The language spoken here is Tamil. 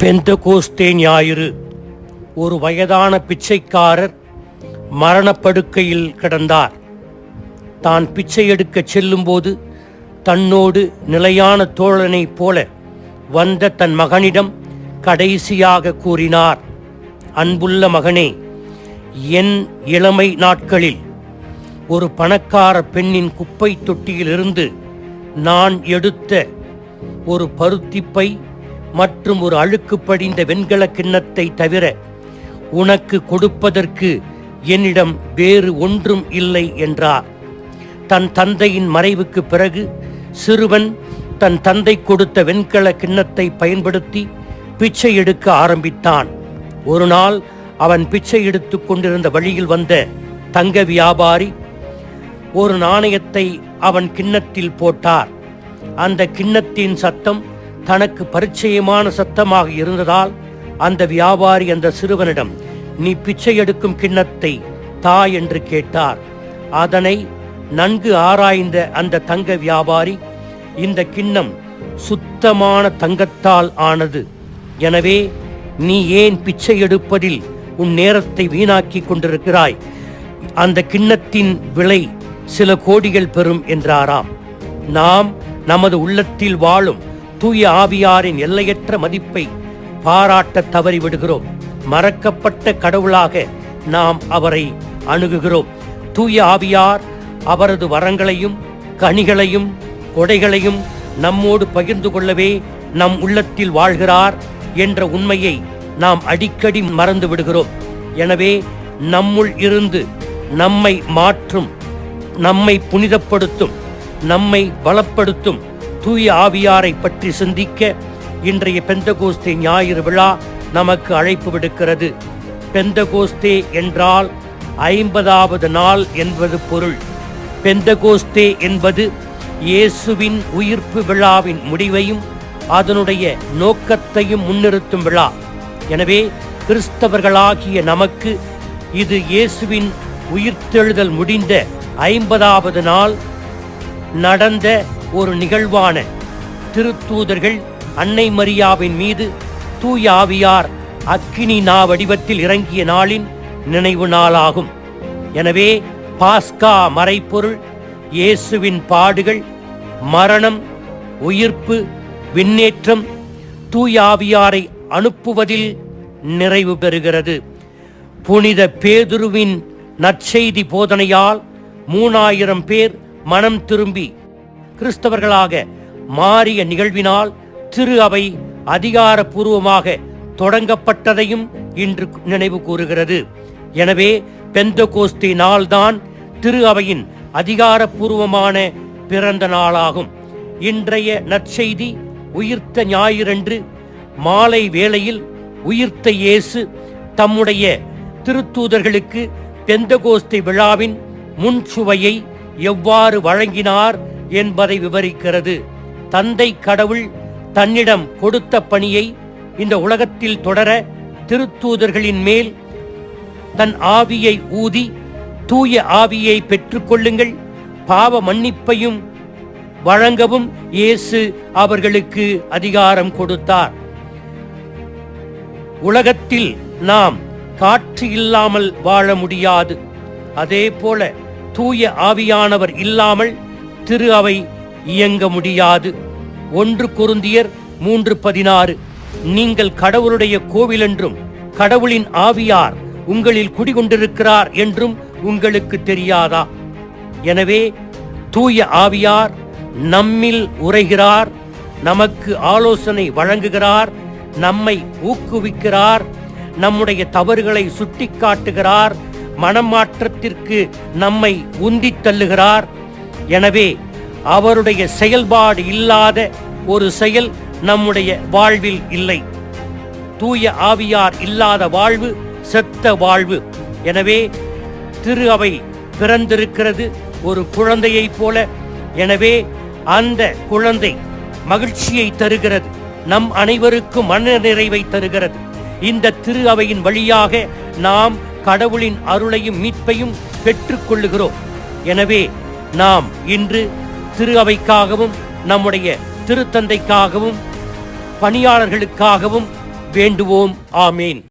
பெந்தகோஸ்தே ஞாயிறு. ஒரு வயதான பிச்சைக்காரர் மரணப்படுக்கையில் கிடந்தார். தான் பிச்சை எடுக்கச் செல்லும்போது தன்னோடு நிலையான தோழனைப் போல வந்த தன் மகனிடம் கடைசியாக கூறினார், அன்புள்ள மகனே, என் இளமை நாட்களில் ஒரு பணக்கார பெண்ணின் குப்பை தொட்டியிலிருந்து நான் எடுத்த ஒரு பருத்திப்பை மற்றும் ஒரு அழுக்கு படிந்த வெண்கல கிண்ணத்தை தவிர உனக்கு கொடுப்பதற்கு என்னிடம் வேறு ஒன்றும் இல்லை என்றார். தன் தந்தையின் மறைவுக்கு பிறகு சிறுவன் தன் தந்தை கொடுத்த வெண்கல கிண்ணத்தை பயன்படுத்தி பிச்சை எடுக்க ஆரம்பித்தான். ஒரு நாள் அவன் பிச்சை எடுத்து கொண்டிருந்த வழியில் வந்த தங்க வியாபாரி ஒரு நாணயத்தை அவன் கிண்ணத்தில் போட்டார். அந்த கிண்ணத்தின் சத்தம் தனக்கு பரிச்சயமான சத்தமாக இருந்ததால் அந்த வியாபாரி அந்த சிறுவனிடம், நீ பிச்சை எடுக்கும் கிண்ணத்தை தா என்று கேட்டார். அதனை நன்கு ஆராய்ந்த அந்த தங்க வியாபாரி, இந்த கிண்ணம் சுத்தமான தங்கத்தால் ஆனது, எனவே நீ ஏன் பிச்சை எடுப்பதில் உன் நேரத்தை வீணாக்கி கொண்டிருக்கிறாய்? அந்த கிண்ணத்தின் விலை சில கோடிகள் பெறும் என்றாராம். நாம் நமது உள்ளத்தில் வாழும் தூய ஆவியாரின் எல்லையற்ற மதிப்பை பாராட்ட தவறிவிடுகிறோம். மறக்கப்பட்ட கடவுளாக நாம் அவரை அணுகுகிறோம். தூய ஆவியார் அவரது வரங்களையும் கனிகளையும் கொடைகளையும் நம்மோடு பகிர்ந்து கொள்ளவே நம் உள்ளத்தில் வாழ்கிறார் என்ற உண்மையை நாம் அடிக்கடி மறந்து விடுகிறோம். எனவே நம்முள் இருந்து நம்மை மாற்றும், நம்மை புனிதப்படுத்தும், நம்மை பலப்படுத்தும் தூய ஆவியாரை பற்றி சிந்திக்க இன்றைய பெந்தகோஸ்தே ஞாயிறு விழா நமக்கு அழைப்பு விடுக்கிறது. பெந்தகோஸ்தே என்றால் 50வது நாள் என்பது பொருள். பெந்தகோஸ்தே என்பது இயேசுவின் உயிர்ப்பு விழாவின் முடிவையும் அதனுடைய நோக்கத்தையும் முன்னிறுத்தும் விழா. எனவே கிறிஸ்தவர்களாகிய நமக்கு இது இயேசுவின் உயிர்த்தெழுதல் முடிந்த 50வது நாள் நடந்த ஒரு நிகழ்வான திருத்தூதர்கள் அன்னை மரியாவின் மீது தூய ஆவியார் அக்கினி வடிவத்தில் இறங்கிய நாளின் நினைவு நாளாகும். எனவே பாஸ்கா மறைப்பொருள் இயேசுவின் பாடுகள், மரணம், உயிர்ப்பு, விண்ணேற்றம் தூய ஆவியாரை அனுப்புவதில் நிறைவு பெறுகிறது. புனித பேதுருவின் நற்செய்தி போதனையால் 3000 பேர் மனம் திரும்பி கிறிஸ்தவர்களாக மாறிய நிகழ்வினால் திரு அவை அதிகாரப்பூர்வமாக தொடங்கப்பட்டதையும் இன்று நினைவு கூறுகிறது. எனவே பெந்தகோஸ்தே நாள்தான் திரு அவையின் அதிகாரப்பூர்வமான பிறந்த நாளாகும். இன்றைய நற்செய்தி உயிர்த்த ஞாயிறன்று மாலை வேளையில் உயிர்த்த இயேசு தம்முடைய திருத்தூதர்களுக்கு பெந்தகோஸ்தே விழாவின் முன்சுவையை எவ்வாறு வழங்கினார் என்பதை விவரிக்கிறது. தந்தை கடவுள் தன்னிடம் கொடுத்த பணியை இந்த உலகத்தில் தொடர திருத்தூதர்களின் மேல் தன் ஆவியை ஊதி, தூய ஆவியை பெற்றுக்கொள்ளுங்கள், பாவ மன்னிப்பையும் வழங்கவும் இயேசு அவர்களுக்கு அதிகாரம் கொடுத்தார். உலகத்தில் நாம் காற்று இல்லாமல் வாழ முடியாது. அதே போல தூய ஆவியானவர் இல்லாமல் திரு அவை இயங்க முடியாது. 1 கொரிந்தியர் 3:16, நீங்கள் கடவுளுடைய கோவில் என்றும் கடவுளின் ஆவியார் உங்களில் குடிகொண்டிருக்கிறார் என்றும் உங்களுக்கு தெரியாதா? எனவே தூய ஆவியார் நம்மில் உரைகிறார், நமக்கு ஆலோசனை வழங்குகிறார், நம்மை ஊக்குவிக்கிறார், நம்முடைய தவறுகளை சுட்டிக்காட்டுகிறார், மனமாற்றத்திற்கு நம்மை உந்தித் தள்ளுகிறார். எனவே அவருடைய செயல்பாடு இல்லாத ஒரு செயல் நம்முடைய வாழ்வில் இல்லை. தூய ஆவியார் இல்லாத வாழ்வு செத்த வாழ்வு. எனவே திரு அவை பிறந்திருக்கிறது ஒரு குழந்தையைப் போல. எனவே அந்த குழந்தை மகிழ்ச்சியை தருகிறது, நம் அனைவருக்கும் மன நிறைவை தருகிறது. இந்த திரு அவையின் வழியாக நாம் கடவுளின் அருளையும் மீட்பையும் பெற்றுக் கொள்ளுகிறோம். எனவே நாம் இன்று திரு அவைக்காகவும் நம்முடைய திருத்தந்தைக்காகவும் பணியாளர்களுக்காகவும் வேண்டுவோம். ஆமேன்.